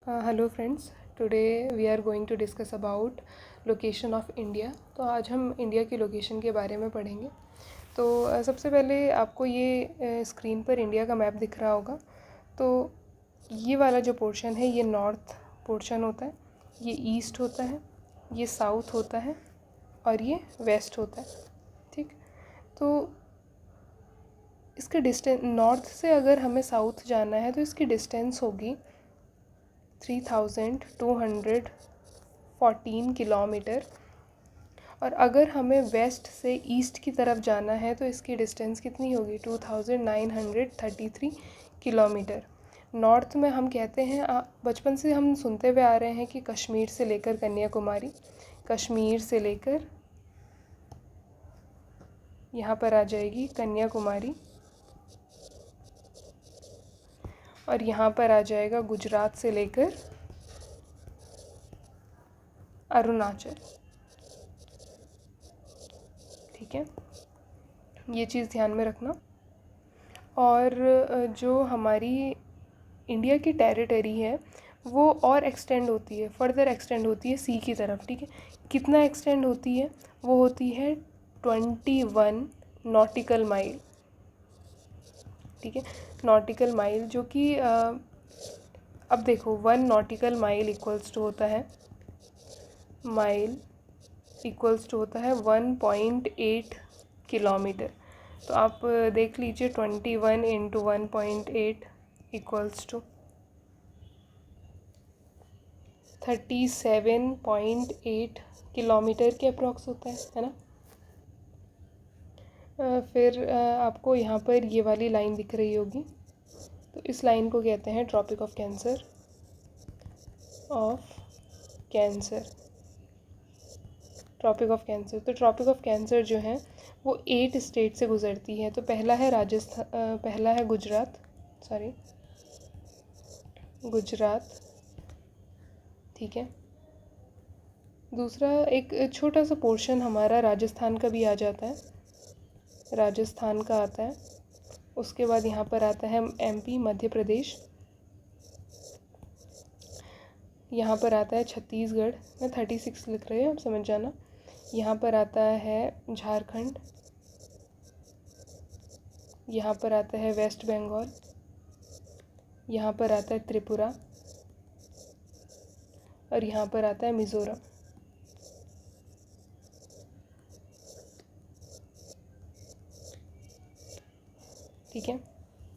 Hello friends, today we are going to discuss about location of India. तो आज हम India की location के बारे में पढ़ेंगे। तो सबसे पहले आपको ये स्क्रीन पर इंडिया का मैप दिख रहा होगा। तो ये वाला जो पोर्शन है ये नॉर्थ पोर्शन होता है, ये ईस्ट होता है, ये साउथ होता है और ये वेस्ट होता है। ठीक, तो इसका डिस्टेंस नॉर्थ से अगर हमें साउथ जाना है तो इसकी डिस्टेंस होगी 3214 किलोमीटर। और अगर हमें वेस्ट से ईस्ट की तरफ जाना है तो इसकी डिस्टेंस कितनी होगी 2933 किलोमीटर। नॉर्थ में हम कहते हैं, बचपन से हम सुनते हुए आ रहे हैं कि कश्मीर से लेकर कन्याकुमारी, कश्मीर से लेकर यहाँ पर आ जाएगी कन्याकुमारी और यहाँ पर आ जाएगा गुजरात से लेकर अरुणाचल। ठीक है, ये चीज़ ध्यान में रखना। और जो हमारी इंडिया की टेरिटरी है वो और एक्सटेंड होती है, फर्दर एक्सटेंड होती है सी की तरफ। ठीक है, कितना एक्सटेंड होती है? वो होती है 21 नॉटिकल माइल। ठीक है, नॉटिकल माइल, जो कि अब देखो 1 नॉटिकल माइल इक्वल्स टू होता है 1.8 किलोमीटर। तो आप देख लीजिए 21 इंटू 1.8 इक्वल्स टू 37.8 किलोमीटर के अप्रॉक्स होता है ना। फिर आपको यहाँ पर ये वाली लाइन दिख रही होगी, तो इस लाइन को कहते हैं tropic of cancer. Tropic of cancer, तो ट्रॉपिक ऑफ कैंसर जो है वो 8 स्टेट से गुज़रती है। तो पहला है गुजरात। ठीक है, दूसरा एक छोटा सा पोर्शन हमारा राजस्थान का भी आ जाता है, राजस्थान का आता है। उसके बाद यहाँ पर आता है एमपी, मध्य प्रदेश। यहाँ पर आता है छत्तीसगढ़, मैं 36 लिख रही हूँ, आप समझ जाना। यहाँ पर आता है झारखंड, यहाँ पर आता है वेस्ट बंगाल, यहाँ पर आता है त्रिपुरा और यहाँ पर आता है मिज़ोरम। ठीक है,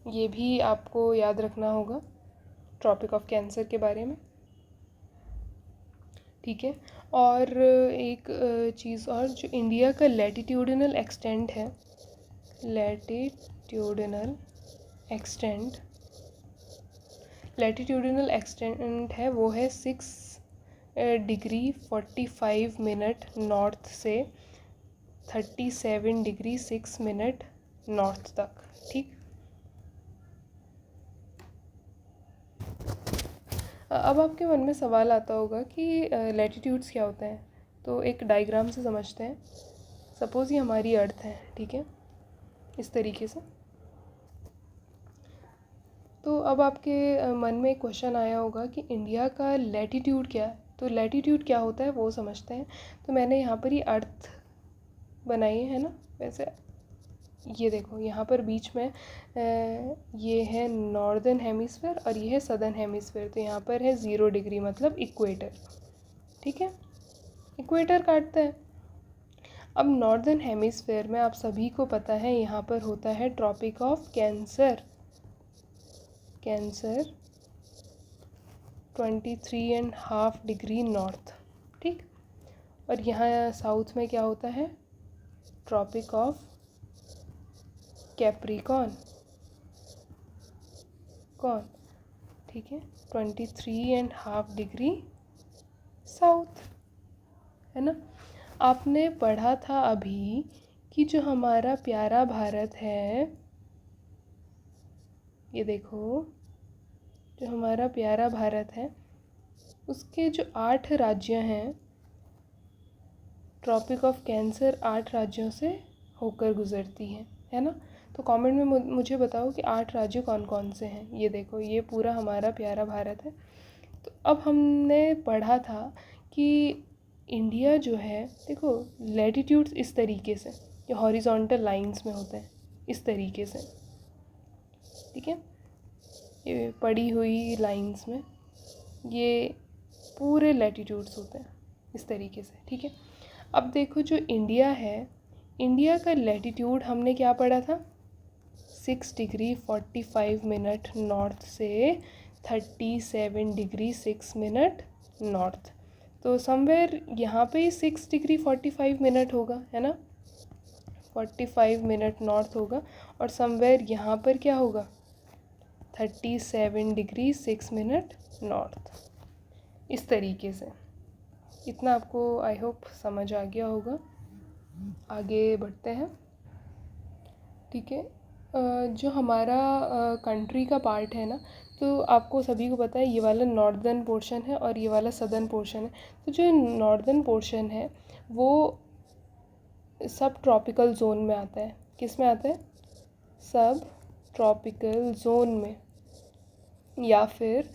ये भी आपको याद रखना होगा ट्रॉपिक ऑफ कैंसर के बारे में। ठीक है, और एक चीज़ और, जो इंडिया का लैटिट्यूडिनल एक्सटेंट है, लैटिट्यूडिनल एक्सटेंट है वो है 6 डिग्री 45 मिनट नॉर्थ से 37 डिग्री 6 मिनट नॉर्थ तक। ठीक, अब आपके मन में सवाल आता होगा कि लैटिट्यूड्स क्या होते हैं। तो एक डायग्राम से समझते हैं। सपोज़ ये हमारी अर्थ है, ठीक है, इस तरीके से। तो अब आपके मन में एक क्वेश्चन आया होगा कि इंडिया का लैटिट्यूड क्या है। तो लैटिट्यूड क्या होता है वो समझते हैं। तो मैंने यहाँ पर ही अर्थ बनाई है ना। वैसे ये देखो, यहाँ पर बीच में ये है नॉर्दर्न हेमिस्फेयर और ये है सदर्न हेमिस्फेयर। तो यहाँ पर है 0 डिग्री, मतलब इक्वेटर। ठीक है, इक्वेटर काटता है। अब नॉर्दर्न हेमिस्फेयर में आप सभी को पता है यहाँ पर होता है tropic of cancer 23.5 degree north. ठीक, और यहाँ साउथ में क्या होता है ट्रॉपिक ऑफ कैप्रिकॉर्न। ठीक है, 23.5 डिग्री साउथ, है ना। आपने पढ़ा था अभी कि जो हमारा प्यारा भारत है, ये देखो, जो हमारा प्यारा भारत है उसके जो 8 राज्य हैं, ट्रॉपिक ऑफ कैंसर 8 राज्यों से होकर गुज़रती है ना। तो कमेंट में मुझे बताओ कि 8 राज्य कौन कौन से हैं। ये देखो, ये पूरा हमारा प्यारा भारत है, तो अब हमने पढ़ा था कि इंडिया जो है, देखो लैटिट्यूड्स इस तरीके से, ये हॉरिजॉन्टल लाइंस में होते हैं इस तरीके से, ठीक है, ये पड़ी हुई लाइंस में ये पूरे लैटिट्यूड्स होते हैं इस तरीके से, ठीक है। अब देखो जो इंडिया है, इंडिया का लैटिट्यूड हमने क्या पढ़ा था, 6 डिग्री 45 मिनट नॉर्थ से 37 डिग्री 6 मिनट नॉर्थ। तो समवेयर यहाँ पे 6 डिग्री 45 मिनट होगा, है ना, 45 मिनट नॉर्थ होगा, और समवेयर यहाँ पर क्या होगा, 37 डिग्री 6 मिनट नॉर्थ, इस तरीके से। इतना आपको आई होप समझ आ गया होगा। आगे बढ़ते हैं, ठीक है। जो हमारा कंट्री का पार्ट है ना, तो आपको सभी को पता है ये वाला नॉर्दर्न पोर्शन है और ये वाला सदर्न पोर्शन है। तो जो नॉर्दर्न पोर्शन है वो सब ट्रॉपिकल जोन में आता है। किस में आता है, सब ट्रॉपिकल जोन में, या फिर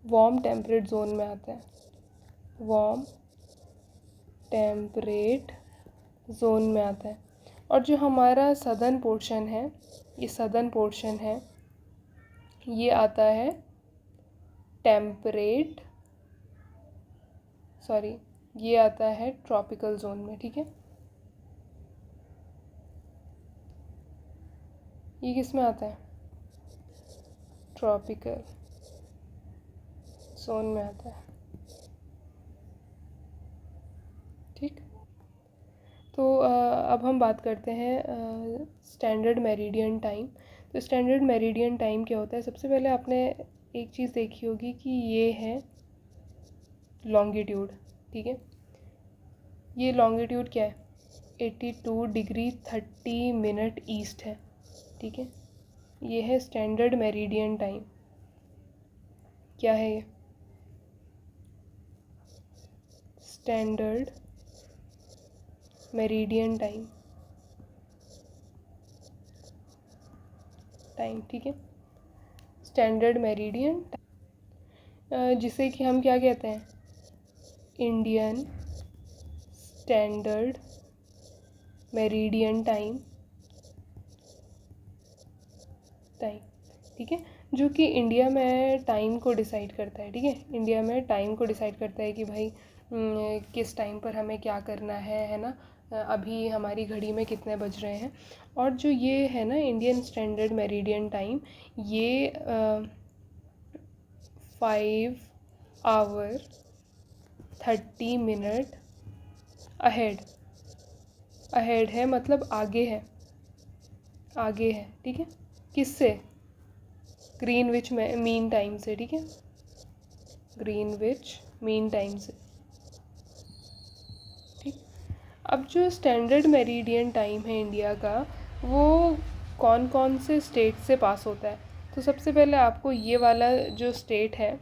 वार्म टेम्परेट जोन में आता है, वार्म टेम्परेट जोन में आता है। और जो हमारा सदर्न पोर्शन है, ये सदर्न पोर्शन है, ये आता है टेम्परेट, सॉरी, ये आता है ट्रॉपिकल जोन में, ठीक है। ये किस में आता है, ट्रॉपिकल जोन में आता है, ठीक। तो अब हम बात करते हैं स्टैंडर्ड मेरिडियन टाइम। तो स्टैंडर्ड मेरिडियन टाइम क्या होता है, सबसे पहले आपने एक चीज़ देखी होगी कि ये है लॉन्गिट्यूड, ठीक है। ये लॉन्गिट्यूड क्या है, 82 डिग्री 30 मिनट ईस्ट है, ठीक है। ये है स्टैंडर्ड मेरिडियन टाइम। क्या है ये, स्टैंडर्ड मेरिडियन टाइम, ठीक है, स्टैंडर्ड मेरिडियन, जिसे कि हम क्या कहते हैं, इंडियन स्टैंडर्ड मेरिडियन टाइम, ठीक है, जो कि इंडिया में टाइम को डिसाइड करता है, ठीक है। इंडिया में टाइम को डिसाइड करता है कि भाई किस टाइम पर हमें क्या करना है ना, अभी हमारी घड़ी में कितने बज रहे हैं। और जो ये है ना इंडियन स्टैंडर्ड मेरिडियन टाइम, ये 5 आवर 30 मिनट अहेड, अहेड है मतलब आगे है, आगे है, ठीक है, किससे, ग्रीनविच मीन टाइम से, ठीक है, ग्रीनविच मीन टाइम से, ठीक। अब जो स्टैंडर्ड मेरिडियन टाइम है इंडिया का, वो कौन कौन से स्टेट से पास होता है। तो सबसे पहले आपको ये वाला जो स्टेट है,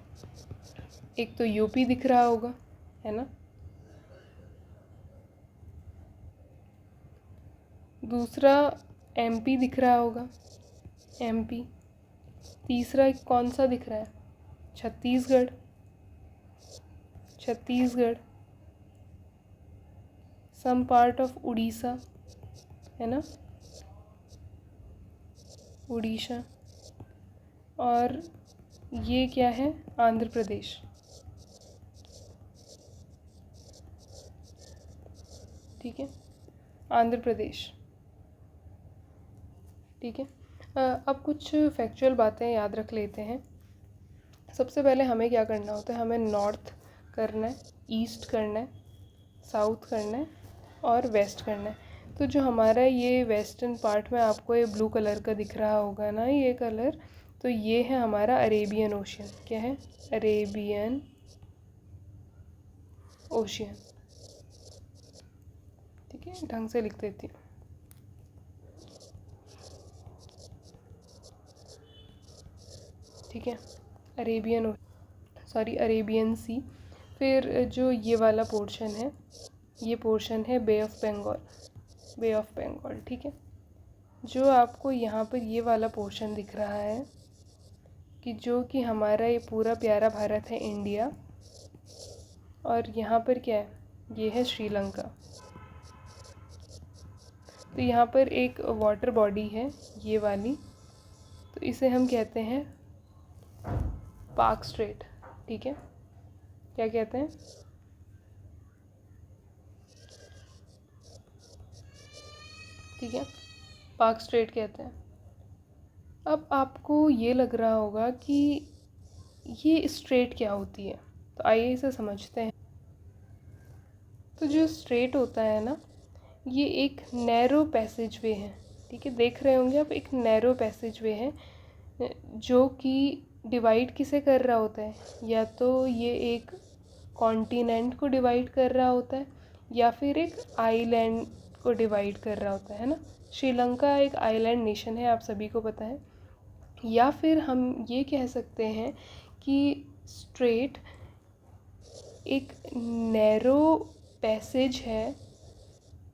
एक तो यूपी दिख रहा होगा, है ना, दूसरा एमपी दिख रहा होगा, एमपी, तीसरा कौन सा दिख रहा है, Chhattisgarh, Chhattisgarh, some part of Orissa, है ना, उड़ीसा, और ये क्या है, आंध्र प्रदेश, ठीक है, आंध्र प्रदेश, ठीक है। अब कुछ फैक्चुअल बातें याद रख लेते हैं। सबसे पहले हमें क्या करना होता है, हमें नॉर्थ करना है, ईस्ट करना है, साउथ करना है और वेस्ट करना है। तो जो हमारा ये वेस्टर्न पार्ट में आपको ये ब्लू कलर का दिख रहा होगा ना, ये कलर, तो ये है हमारा अरेबियन ओशियन। क्या है, अरेबियन ओशियन, ठीक है, ढंग से लिख देती हूँ, ठीक है, अरेबियन, सॉरी अरेबियन सी। फिर जो ये वाला पोर्शन है, ये पोर्शन है Bay of Bengal, Bay of Bengal, ठीक है। जो आपको यहाँ पर ये वाला पोर्शन दिख रहा है, कि जो कि हमारा ये पूरा प्यारा भारत है इंडिया, और यहाँ पर क्या है, ये है श्रीलंका। तो यहाँ पर एक वाटर बॉडी है ये वाली, तो इसे हम कहते हैं पाक स्ट्रेट। ठीक है, क्या कहते हैं? ठीक है, पाक स्ट्रेट कहते हैं। अब आपको ये लग रहा होगा कि ये स्ट्रेट क्या होती है, तो आइए इसे समझते हैं। तो जो स्ट्रेट होता है ना, ये एक नैरो पैसेज वे है। ठीक है, देख रहे होंगे आप, एक नैरो पैसेज वे है जो कि डिवाइड किसे कर रहा होता है, या तो ये एक कॉन्टिनेंट को डिवाइड कर रहा होता है या फिर एक आइलैंड को डिवाइड कर रहा होता है ना। श्रीलंका एक आइलैंड नेशन है, आप सभी को पता है। या फिर हम ये कह सकते हैं कि स्ट्रेट एक नैरो पैसेज है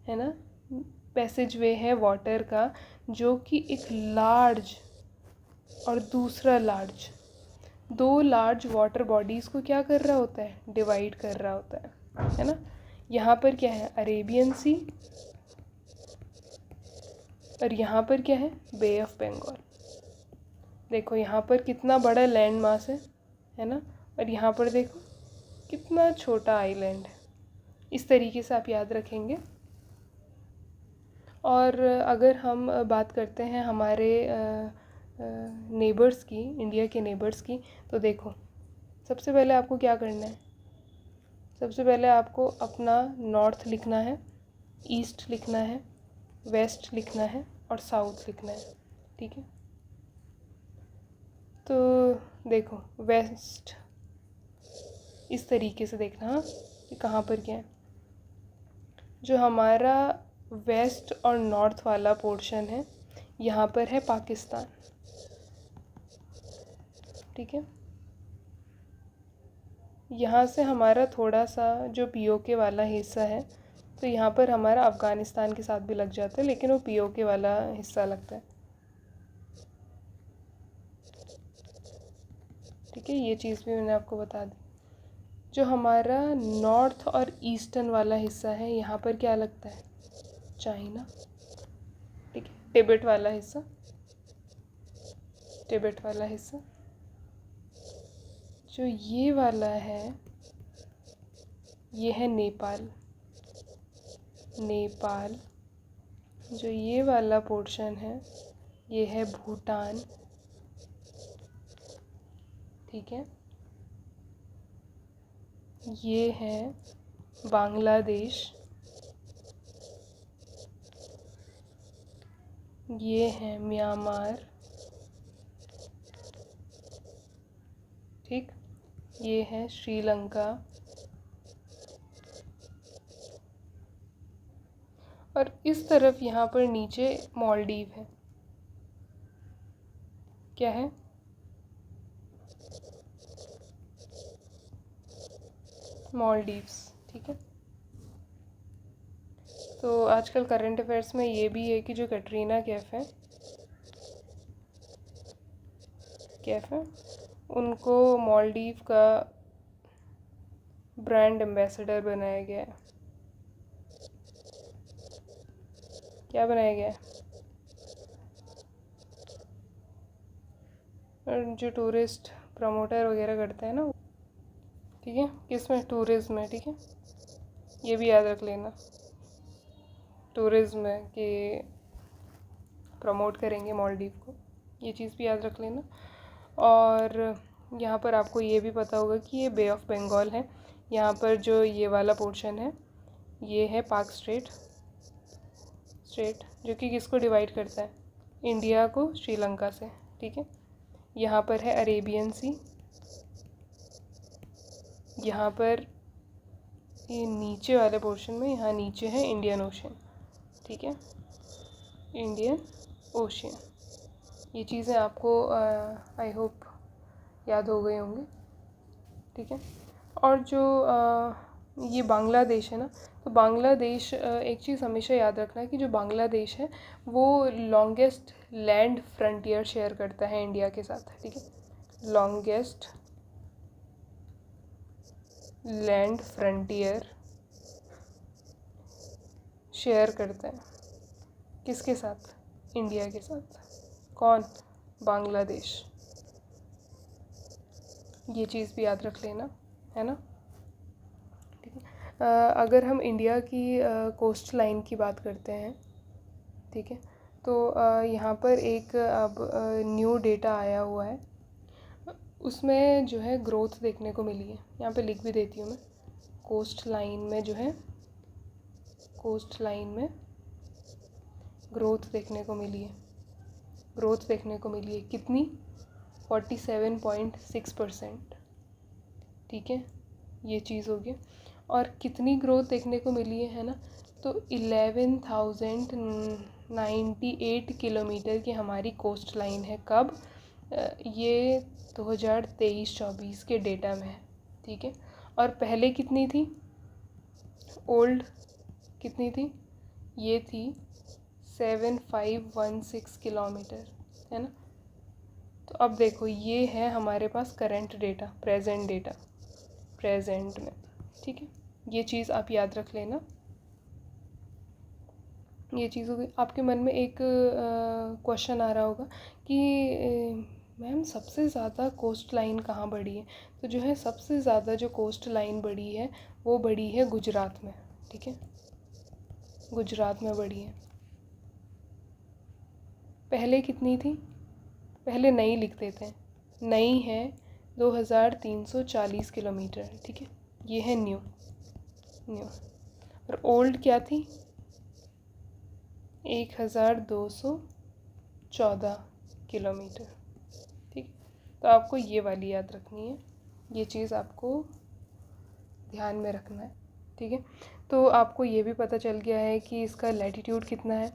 ना, पैसेज वे है वाटर का, जो कि एक लार्ज और दूसरा लार्ज, दो लार्ज वाटर बॉडीज़ को क्या कर रहा होता है, डिवाइड कर रहा होता है ना। यहाँ पर क्या है, अरेबियन सी, और यहाँ पर क्या है, बे ऑफ बंगाल। देखो यहाँ पर कितना बड़ा लैंड मास है ना, और यहाँ पर देखो कितना छोटा आइलैंड है। इस तरीके से आप याद रखेंगे। और अगर हम बात करते हैं हमारे नेबर्स की, इंडिया के नेबर्स की, तो देखो सबसे पहले आपको क्या करना है, सबसे पहले आपको अपना नॉर्थ लिखना है, ईस्ट लिखना है, वेस्ट लिखना है और साउथ लिखना है। ठीक है, तो देखो वेस्ट इस तरीके से देखना, हाँ, कि कहाँ पर क्या है। जो हमारा वेस्ट और नॉर्थ वाला पोर्शन है, यहाँ पर है पाकिस्तान। ठीक है, यहाँ से हमारा थोड़ा सा जो पीओके वाला हिस्सा है, तो यहाँ पर हमारा अफ़गानिस्तान के साथ भी लग जाता है, लेकिन वो पीओके वाला हिस्सा लगता है। ठीक है, ये चीज़ भी मैंने आपको बता दी। जो हमारा नॉर्थ और ईस्टर्न वाला हिस्सा है, यहाँ पर क्या लगता है, चाइना। ठीक है, तिब्बत वाला हिस्सा, तिब्बत वाला हिस्सा। जो ये वाला है, ये है नेपाल, नेपाल। जो ये वाला पोर्शन है, ये है भूटान। ठीक है, ये है बांग्लादेश, ये है म्यांमार। ठीक, ये है श्रीलंका, और इस तरफ यहाँ पर नीचे मालदीव है। क्या है, मालदीव्स। ठीक है, तो आजकल करंट अफेयर्स में ये भी है कि जो कैटरीना कैफ है, उनको मालदीव का ब्रांड एम्बेसडर बनाया गया है। क्या बनाया गया है? और जो टूरिस्ट प्रमोटर वगैरह करते हैं ना, ठीक है, किसमें, टूरिज़्म में। ठीक है, ये भी याद रख लेना, टूरिज़्म में कि प्रमोट करेंगे मालदीव को, ये चीज़ भी याद रख लेना। और यहाँ पर आपको ये भी पता होगा कि ये बे ऑफ बंगाल है। यहाँ पर जो ये वाला पोर्शन है, ये है पाक स्ट्रेट, जो कि किसको डिवाइड करता है, इंडिया को श्रीलंका से। ठीक है, यहाँ पर है अरेबियन सी, यहाँ पर ये नीचे वाले पोर्शन में, यहाँ नीचे है इंडियन ओशन। ठीक है, इंडियन ओशन। ये चीज़ें आपको आई होप याद हो गई होंगी। ठीक है, और जो ये बांग्लादेश है ना, तो बांग्लादेश, एक चीज़ हमेशा याद रखना कि जो बांग्लादेश है वो लॉन्गेस्ट लैंड फ्रंटियर शेयर करता है इंडिया के साथ। ठीक है, लॉन्गेस्ट लैंड फ्रंटियर शेयर करते हैं किसके साथ? इंडिया के साथ। कौन? बांग्लादेश। ये चीज़ भी याद रख लेना, है ना। ठीक है। अगर हम इंडिया की कोस्ट लाइन की बात करते हैं, ठीक है, तो यहाँ पर एक अब न्यू डेटा आया हुआ है, उसमें जो है ग्रोथ देखने को मिली है। यहाँ पे लिख भी देती हूँ मैं, कोस्ट लाइन में जो है, कोस्ट लाइन में ग्रोथ देखने को मिली है। ग्रोथ देखने को मिली है कितनी? 47.6%। ठीक है, ये चीज़ हो गई। और कितनी ग्रोथ देखने को मिली है ना, तो 11,098 किलोमीटर की हमारी कोस्ट लाइन है। कब? ये 2023-24 के डेटा में है। ठीक है, और पहले कितनी थी? ओल्ड कितनी थी? ये थी 7,516 किलोमीटर, है ना। तो अब देखो, ये है हमारे पास current data, present data, present में। ठीक है, ये चीज़ आप याद रख लेना। ये चीज़ होगी। आपके मन में एक क्वेश्चन आ रहा होगा कि मैम सबसे ज़्यादा कोस्ट लाइन कहाँ बढ़ी है? तो जो है सबसे ज़्यादा जो कोस्ट लाइन बढ़ी है वो बढ़ी है गुजरात में। ठीक है, गुजरात में बढ़ी है। पहले कितनी थी? पहले नई लिख देते हैं, नई है 2,340 किलोमीटर। ठीक है, ये है न्यू। न्यू। और ओल्ड क्या थी? 1,214 किलोमीटर। ठीक, तो आपको ये वाली याद रखनी है, ये चीज़ आपको ध्यान में रखना है। ठीक है, तो आपको ये भी पता चल गया है कि इसका लैटीट्यूड कितना है।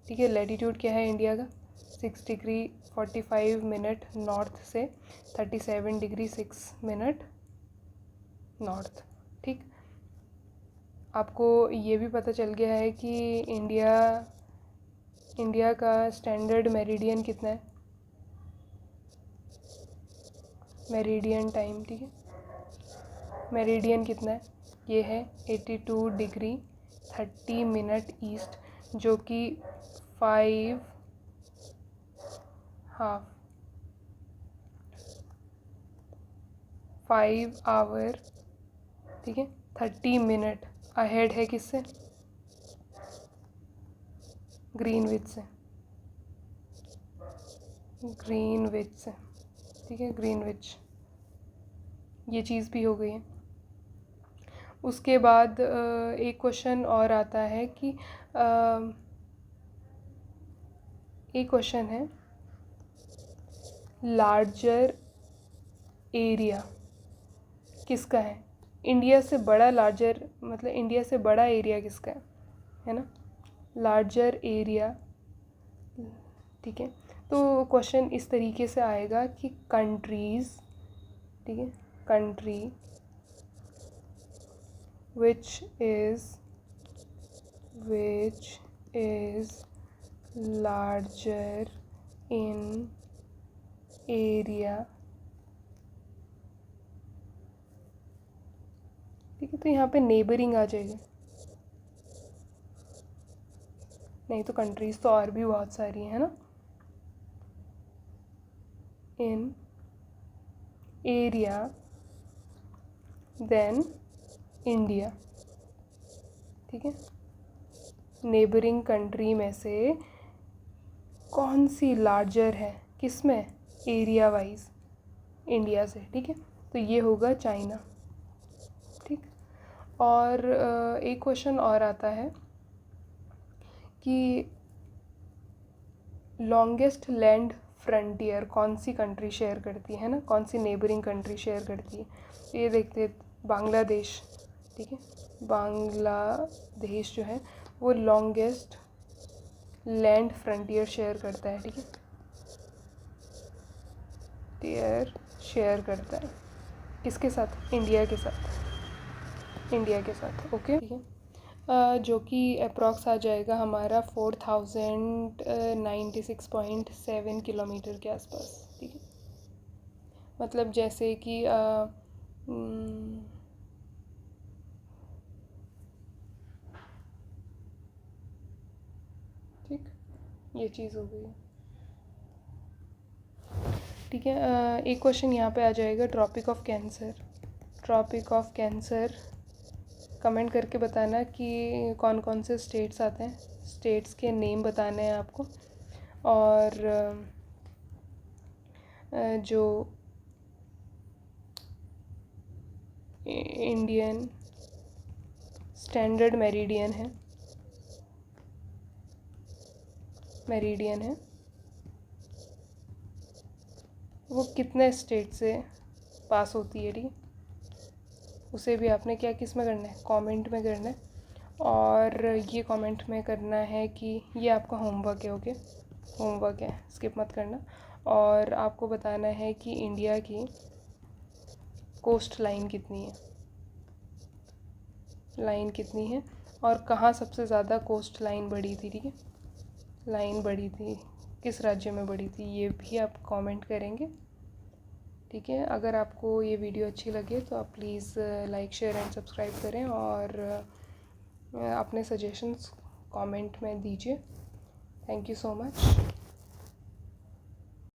ठीक है, लैटीट्यूड क्या है इंडिया का? 6 डिग्री 45 मिनट नॉर्थ से 37 डिग्री 6 मिनट नॉर्थ। ठीक, आपको ये भी पता चल गया है कि इंडिया का स्टैंडर्ड मेरिडियन कितना है, मेरिडियन टाइम। ठीक है, मेरिडियन कितना है? ये है 82 डिग्री 30 मिनट ईस्ट, जो कि 5 आवर, ठीक है, 30 मिनट अहेड है किससे? ग्रीनविच से, ग्रीनविच से। ठीक है, ग्रीनविच। ये चीज़ भी हो गई है। उसके बाद एक क्वेश्चन और आता है कि एक क्वेश्चन है, लार्जर एरिया किसका है? इंडिया से बड़ा लार्जर, मतलब इंडिया से बड़ा एरिया किसका है ना, लार्जर एरिया। ठीक है, तो क्वेश्चन इस तरीके से आएगा कि कंट्रीज़, ठीक है, country which is larger in area। ठीक है, तो यहाँ पे नेबरिंग आ जाएगा। नहीं तो कंट्रीज़ तो और भी बहुत सारी हैं ना। इन एरिया देन इंडिया। ठीक है, नेबरिंग कंट्री में से कौन सी लार्जर है, किस में? एरिया वाइज इंडिया से। ठीक है, तो ये होगा चाइना। ठीक, और एक क्वेश्चन और आता है कि लॉन्गेस्ट लैंड फ्रंटियर कौन सी कंट्री शेयर करती है ना, कौन सी नेबरिंग कंट्री शेयर करती है? तो ये देखते हैं, बांग्लादेश। ठीक है, बांग्लादेश जो है वो लॉन्गेस्ट लैंड फ्रंटियर शेयर करता है। ठीक है, टियर शेयर करता है किसके साथ? इंडिया के साथ, इंडिया के साथ। ओके, ठीक है, जो कि अप्रॉक्स आ जाएगा हमारा 4096.7 किलोमीटर के आसपास। ठीक है, मतलब जैसे कि ठीक, ये चीज़ हो गई। ठीक है, एक क्वेश्चन यहाँ पे आ जाएगा, tropic of cancer. Tropic of cancer comment करके बताना कि कौन कौन से स्टेट्स आते हैं, स्टेट्स के नेम बताने हैं आपको। और जो इंडियन स्टैंडर्ड मेरिडियन है, वो कितने स्टेट से पास होती है, ठीक है। उसे भी आपने क्या किस में करना है, कमेंट में करना है। और ये कमेंट में करना है कि ये आपका होमवर्क है, ओके, होमवर्क है, स्किप मत करना। और आपको बताना है कि इंडिया की कोस्ट लाइन कितनी है, और कहाँ सबसे ज़्यादा कोस्ट लाइन बढ़ी थी, ठीक है, लाइन बढ़ी थी, किस राज्य में बढ़ी थी, ये भी आप कमेंट करेंगे, ठीक है। अगर आपको ये वीडियो अच्छी लगे तो आप please like share and subscribe करें, और अपने सजेशंस कमेंट में दीजिए। Thank you so much.